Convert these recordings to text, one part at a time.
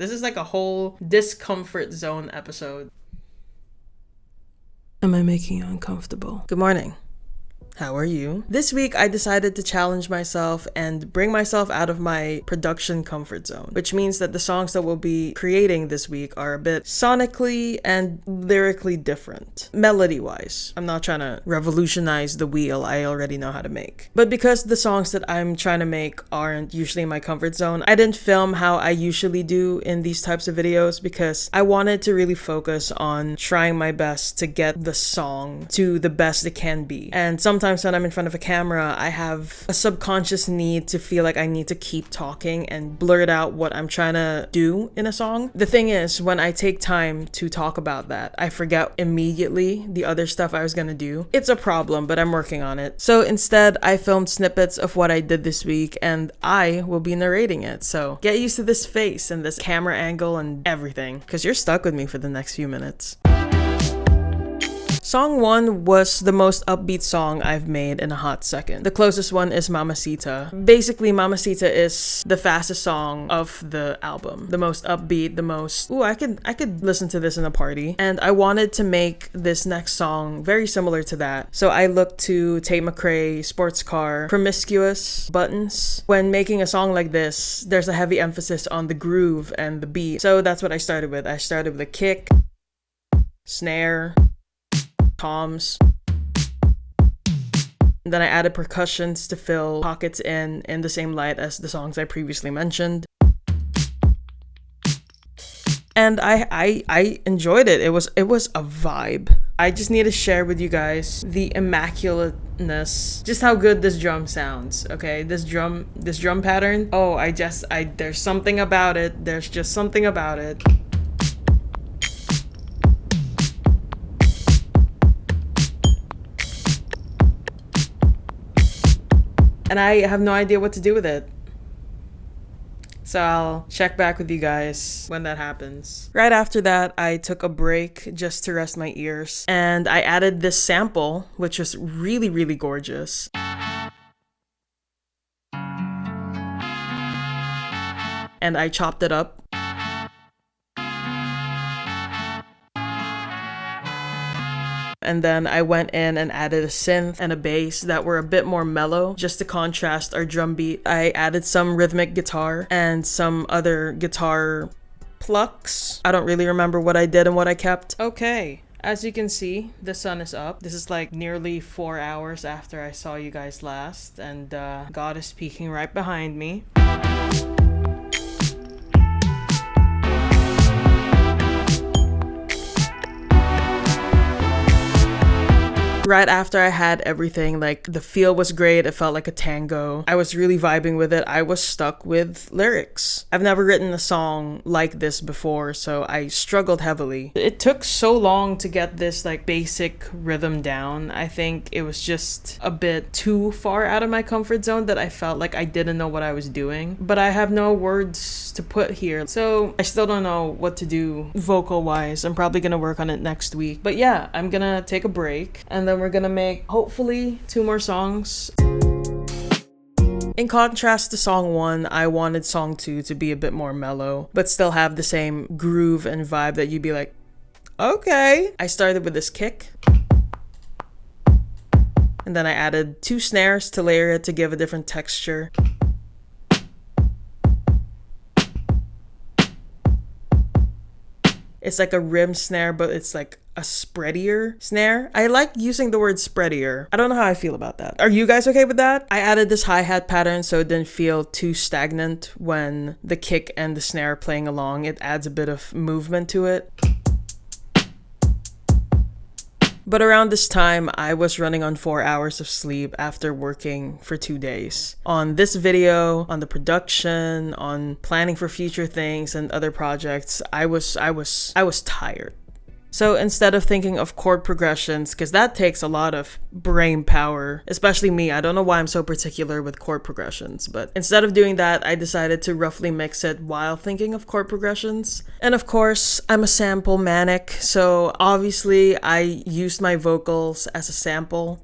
This is like a whole discomfort zone episode. Am I making you uncomfortable? Good morning. How are you? This week, I decided to challenge myself and bring myself out of my production comfort zone, which means that the songs that we'll be creating this week are a bit sonically and lyrically different. Melody-wise, I'm not trying to revolutionize the wheel I already know how to make. But because the songs that I'm trying to make aren't usually in my comfort zone, I didn't film how I usually do in these types of videos because I wanted to really focus on trying my best to get the song to the best it can be. And sometimes when I'm in front of a camera, I have a subconscious need to feel like I need to keep talking and blurt out what I'm trying to do in a song. The thing is, when I take time to talk about that, I forget immediately the other stuff I was gonna do. It's a problem, but I'm working on it. So instead, I filmed snippets of what I did this week and I will be narrating it. So get used to this face and this camera angle and everything, because you're stuck with me for the next few minutes. Song 1 was the most upbeat song I've made in a hot second. The closest one is Mamacita. Basically, Mamacita is the fastest song of the album. The most upbeat, the most... Ooh, I could listen to this in a party. And I wanted to make this next song very similar to that. So I looked to Tate McRae, Sports Car, Promiscuous, Buttons. When making a song like this, there's a heavy emphasis on the groove and the beat. So that's what I started with. I started with a kick, snare, toms. And then I added percussions to fill pockets in the same light as the songs I previously mentioned. And I enjoyed it. It was a vibe. I just need to share with you guys the immaculateness, just how good this drum sounds. Okay, this drum pattern. Oh, there's something about it. There's just something about it. And I have no idea what to do with it. So I'll check back with you guys when that happens. Right after that, I took a break just to rest my ears. And I added this sample, which was really, really gorgeous. And I chopped it up. And then I went in and added a synth and a bass that were a bit more mellow just to contrast our drum beat. I added some rhythmic guitar and some other guitar plucks. I don't really remember what I did and what I kept. Okay, as you can see, the sun is up. This is like nearly 4 hours after I saw you guys last, and God is peeking right behind me. Right after I had everything, like the feel was great, it felt like a tango. I was really vibing with it. I was stuck with lyrics. I've never written a song like this before, so I struggled heavily. It took so long to get this like basic rhythm down. I think it was just a bit too far out of my comfort zone that I felt like I didn't know what I was doing. But I have no words to put here, so I still don't know what to do vocal wise. I'm probably gonna work on it next week. But yeah, I'm gonna take a break and then we're gonna make hopefully 2 more songs. In contrast to song 1, I wanted song 2 to be a bit more mellow, but still have the same groove and vibe that you'd be like, okay. I started with this kick. And then I added 2 snares to layer it to give a different texture. It's like a rim snare, but it's like a spreadier snare. I like using the word spreadier. I don't know how I feel about that. Are you guys okay with that? I added this hi-hat pattern so it didn't feel too stagnant when the kick and the snare are playing along. It adds a bit of movement to it. But around this time, I was running on 4 hours of sleep after working for 2 days. On this video, on the production, on planning for future things and other projects, I was tired. So instead of thinking of chord progressions, because that takes a lot of brain power, especially me, I don't know why I'm so particular with chord progressions, but instead of doing that, I decided to roughly mix it while thinking of chord progressions. And of course, I'm a sample manic, so obviously I used my vocals as a sample.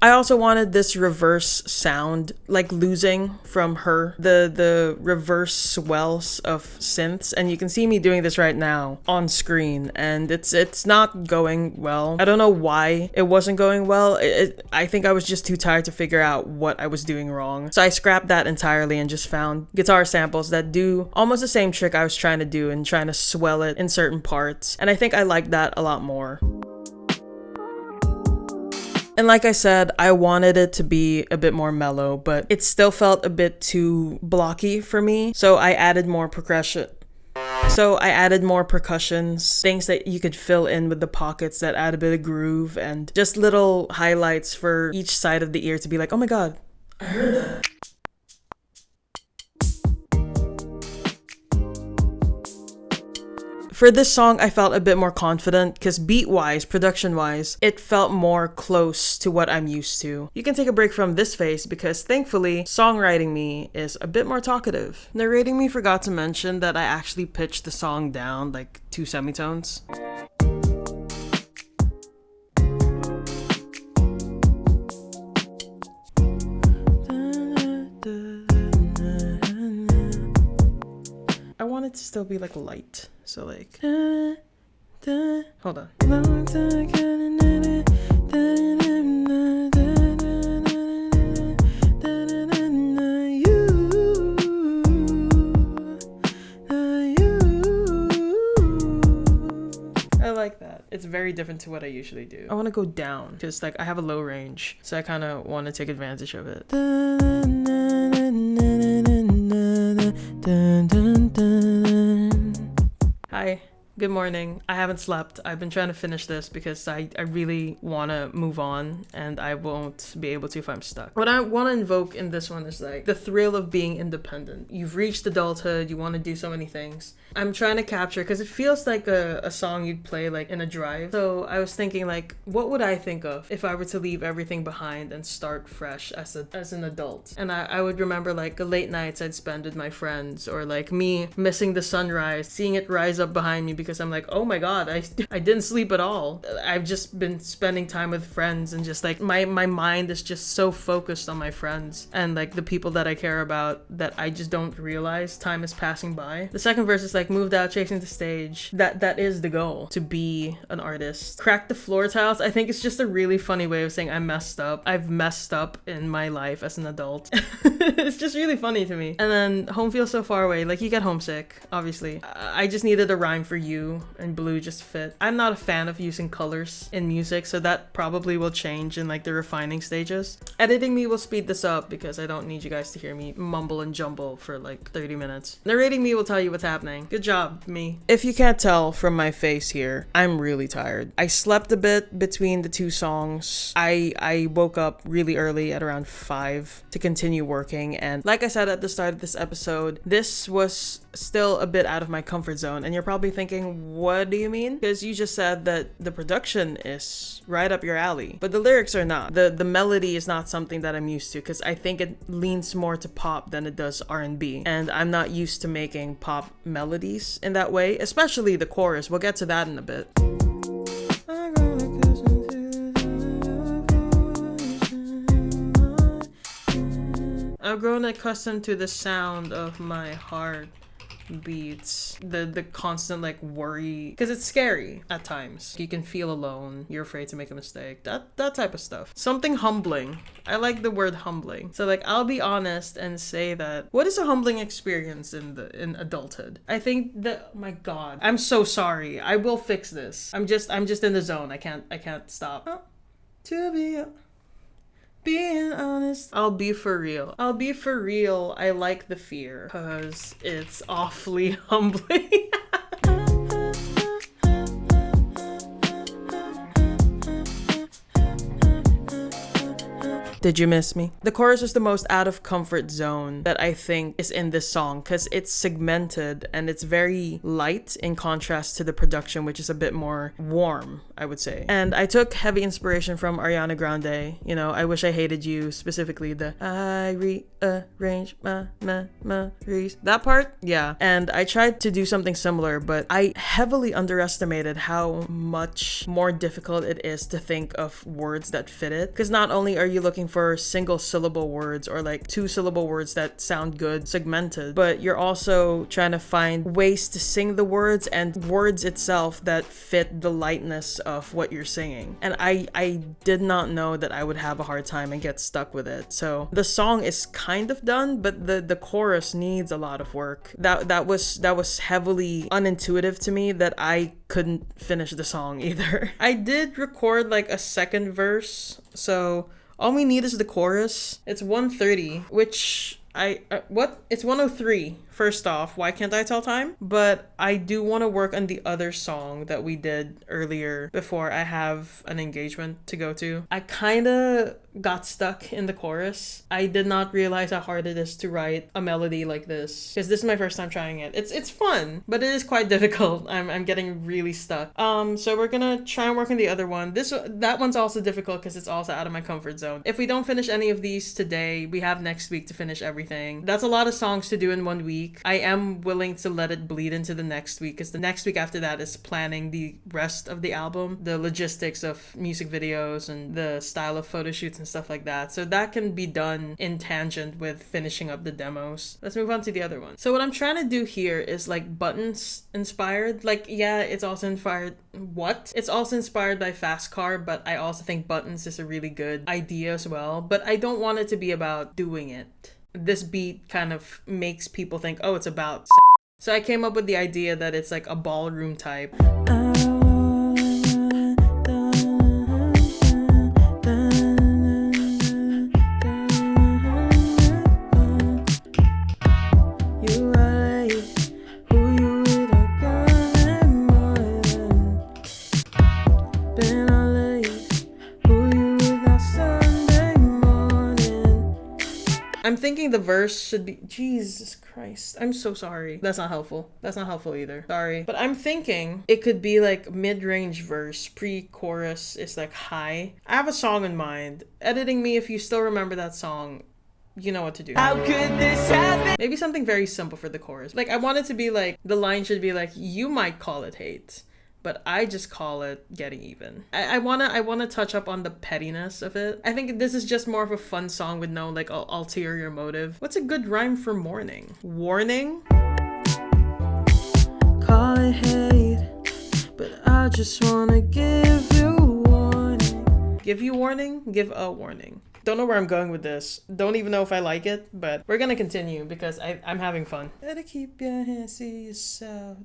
I also wanted this reverse sound, like losing from her, the reverse swells of synths, and you can see me doing this right now on screen, and it's not going well. I don't know why it wasn't going well. I think I was just too tired to figure out what I was doing wrong. So I scrapped that entirely and just found guitar samples that do almost the same trick I was trying to do and trying to swell it in certain parts. And I think I like that a lot more. And like I said, I wanted it to be a bit more mellow, but it still felt a bit too blocky for me. So I added more percussions, things that you could fill in with the pockets that add a bit of groove, and just little highlights for each side of the ear to be like, oh my god, I heard that. For this song, I felt a bit more confident because beat-wise, production-wise, it felt more close to what I'm used to. You can take a break from this phase because thankfully, songwriting me is a bit more talkative. Narrating me forgot to mention that I actually pitched the song down like 2 semitones. I want it to still be like light. So like, hold on. I like that. It's very different to what I usually do. I want to go down because like I have a low range, so I kind of want to take advantage of it. Hi, good morning. I haven't slept. I've been trying to finish this because I really want to move on, and I won't be able to if I'm stuck. What I want to invoke in this one is like the thrill of being independent. You've reached adulthood, you want to do so many things. I'm trying to capture because it feels like a song you'd play like in a drive. So I was thinking like, what would I think of if I were to leave everything behind and start fresh as an adult? And I would remember like the late nights I'd spend with my friends, or like me missing the sunrise, seeing it rise up behind me because I'm like, oh my god, I didn't sleep at all. I've just been spending time with friends, and just like my mind is just so focused on my friends and like the people that I care about that I just don't realize time is passing by. The second verse is like, moved out chasing the stage. That is the goal, to be an artist. Crack the floor tiles, I think it's just a really funny way of saying I messed up. I've messed up in my life as an adult. It's just really funny to me. And then home feels so far away, like you get homesick, obviously. I just needed a rhyme for you, and blue just fit. I'm not a fan of using colors in music, so that probably will change in like the refining stages. Editing me will speed this up because I don't need you guys to hear me mumble and jumble for like 30 minutes. Narrating me will tell you what's happening. Good job, me. If you can't tell from my face here, I'm really tired. I slept a bit between the 2 songs. I woke up really early at around 5 to continue working, and like I said at the start of this episode, this was still a bit out of my comfort zone, and you're probably thinking, what do you mean? Because you just said that the production is right up your alley, but the lyrics are not. The melody is not something that I'm used to, because I think it leans more to pop than it does R&B, and I'm not used to making pop melodies in that way, especially the chorus. We'll get to that in a bit. I've grown accustomed to the sound of my heart beats, the constant like worry, because it's scary at times. You can feel alone, you're afraid to make a mistake, that type of stuff. Something humbling. I like the word humbling. So like, I'll be honest and say that what is a humbling experience in adulthood? I think that, oh my god, I'm so sorry, I will fix this. I'm just in the zone. I can't stop. Oh, to be being honest, I'll be for real. I like the fear because it's awfully humbling. Did you miss me? The chorus is the most out of comfort zone that I think is in this song because it's segmented and it's very light in contrast to the production, which is a bit more warm, I would say. And I took heavy inspiration from Ariana Grande. You know, I Wish I Hated You, specifically the I rearrange my memories. That part? Yeah. And I tried to do something similar, but I heavily underestimated how much more difficult it is to think of words that fit it. Because not only are you looking for single syllable words or like 2-syllable words that sound good segmented, but you're also trying to find ways to sing the words and words itself that fit the lightness of what you're singing. And I did not know that I would have a hard time and get stuck with it. So the song is kind of done, but the chorus needs a lot of work. That was heavily unintuitive to me that I couldn't finish the song either. I did record like a second verse, so all we need is the chorus. It's 1:30, which it's 1:03. First off, why can't I tell time? But I do want to work on the other song that we did earlier before I have an engagement to go to. I kind of got stuck in the chorus. I did not realize how hard it is to write a melody like this because this is my first time trying it. It's fun, but it is quite difficult. I'm getting really stuck. So we're gonna try and work on the other one. That one's also difficult because it's also out of my comfort zone. If we don't finish any of these today, we have next week to finish everything. That's a lot of songs to do in 1 week. I am willing to let it bleed into the next week because the next week after that is planning the rest of the album, the logistics of music videos and the style of photo shoots and stuff like that. So that can be done in tangent with finishing up the demos. Let's move on to the other one. So what I'm trying to do here is like buttons inspired. Like, yeah, it's also inspired. What? It's also inspired by Fast Car, but I also think buttons is a really good idea as well. But I don't want it to be about doing it. This beat kind of makes people think, oh, it's about so I came up with the idea that it's like a ballroom type. I'm thinking the verse should be, Jesus Christ, I'm so sorry. That's not helpful. That's not helpful either. Sorry. But I'm thinking it could be like mid-range verse, pre-chorus is like high. I have a song in mind. Editing me if you still remember that song. You know what to do. How could this happen? Maybe something very simple for the chorus. Like I want it to be like, the line should be like, you might call it hate, but I just call it getting even. I wanna touch up on the pettiness of it. I think this is just more of a fun song with no like ulterior motive. What's a good rhyme for morning? Warning? Call it hate, but I just wanna give you warning. Give you warning? Give a warning. Don't know where I'm going with this. Don't even know if I like it, but we're gonna continue because I'm having fun. Better keep your hands to yourself.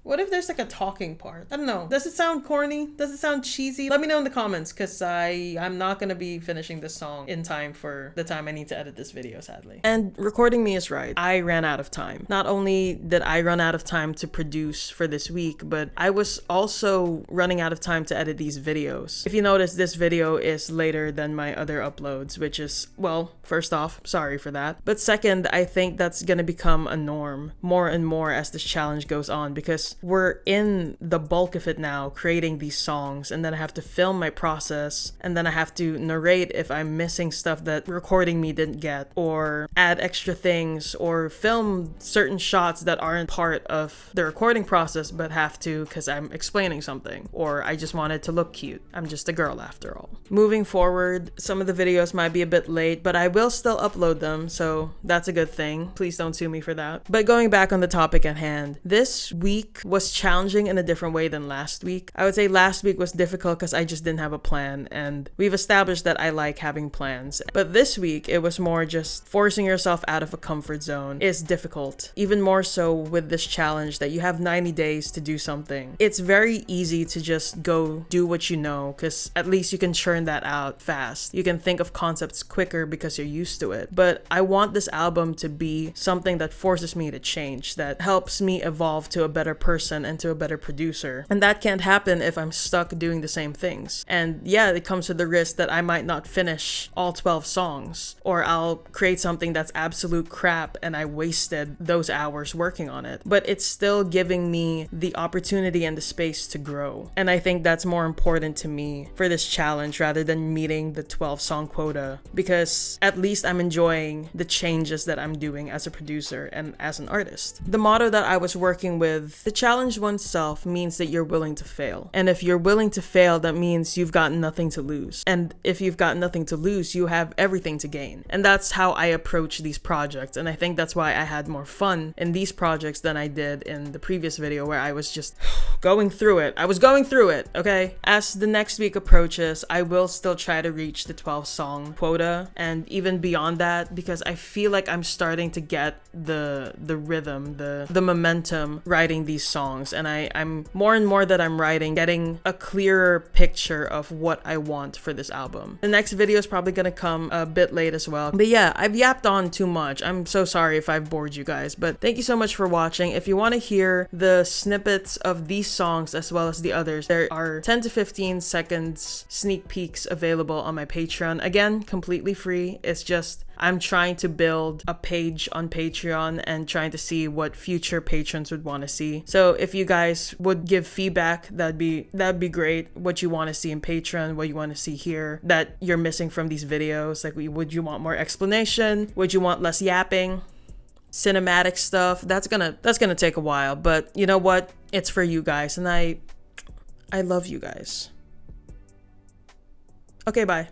What if there's like a talking part? I don't know. Does it sound corny? Does it sound cheesy? Let me know in the comments because I'm not going to be finishing this song in time for the time I need to edit this video, sadly. And recording me is right. I ran out of time. Not only did I run out of time to produce for this week, but I was also running out of time to edit these videos. If you notice, this video is later than my other uploads, which is, well, first off, sorry for that. But second, I think that's going to become a norm more and more as this challenge goes on because we're in the bulk of it now, creating these songs, and then I have to film my process, and then I have to narrate if I'm missing stuff that recording me didn't get, or add extra things, or film certain shots that aren't part of the recording process but have to because I'm explaining something, or I just want it to look cute. I'm just a girl after all. Moving forward, some of the videos might be a bit late, but I will still upload them, so that's a good thing. Please don't sue me for that. But going back on the topic at hand, this week was challenging in a different way than last week. I would say last week was difficult because I just didn't have a plan, and we've established that I like having plans. But this week, it was more just forcing yourself out of a comfort zone is difficult. Even more so with this challenge that you have 90 days to do something. It's very easy to just go do what you know because at least you can churn that out fast. You can think of concepts quicker because you're used to it. But I want this album to be something that forces me to change, that helps me evolve to a better person person and to a better producer. And that can't happen if I'm stuck doing the same things. And yeah, it comes with the risk that I might not finish all 12 songs, or I'll create something that's absolute crap and I wasted those hours working on it. But it's still giving me the opportunity and the space to grow. And I think that's more important to me for this challenge rather than meeting the 12 song quota, because at least I'm enjoying the changes that I'm doing as a producer and as an artist. The motto that I was working with, to challenge oneself, means that you're willing to fail. And if you're willing to fail, that means you've got nothing to lose. And if you've got nothing to lose, you have everything to gain. And that's how I approach these projects. And I think that's why I had more fun in these projects than I did in the previous video, where I was just going through it. I was going through it, okay? As the next week approaches, I will still try to reach the 12 song quota and even beyond that, because I feel like I'm starting to get the rhythm, the momentum writing these songs. And I'm more and more that I'm writing, getting a clearer picture of what I want for this album. The next video is probably gonna come a bit late as well. But yeah, I've yapped on too much. I'm so sorry if I've bored you guys, but thank you so much for watching. If you want to hear the snippets of these songs as well as the others, there are 10 to 15 seconds sneak peeks available on my Patreon. Again, completely free. It's just I'm trying to build a page on Patreon and trying to see what future patrons would want to see. So if you guys would give feedback, that'd be great. What you want to see in Patreon, what you want to see here that you're missing from these videos. Like, would you want more explanation? Would you want less yapping? Cinematic stuff? That's gonna take a while, but you know what? It's for you guys, and I love you guys. Okay, bye.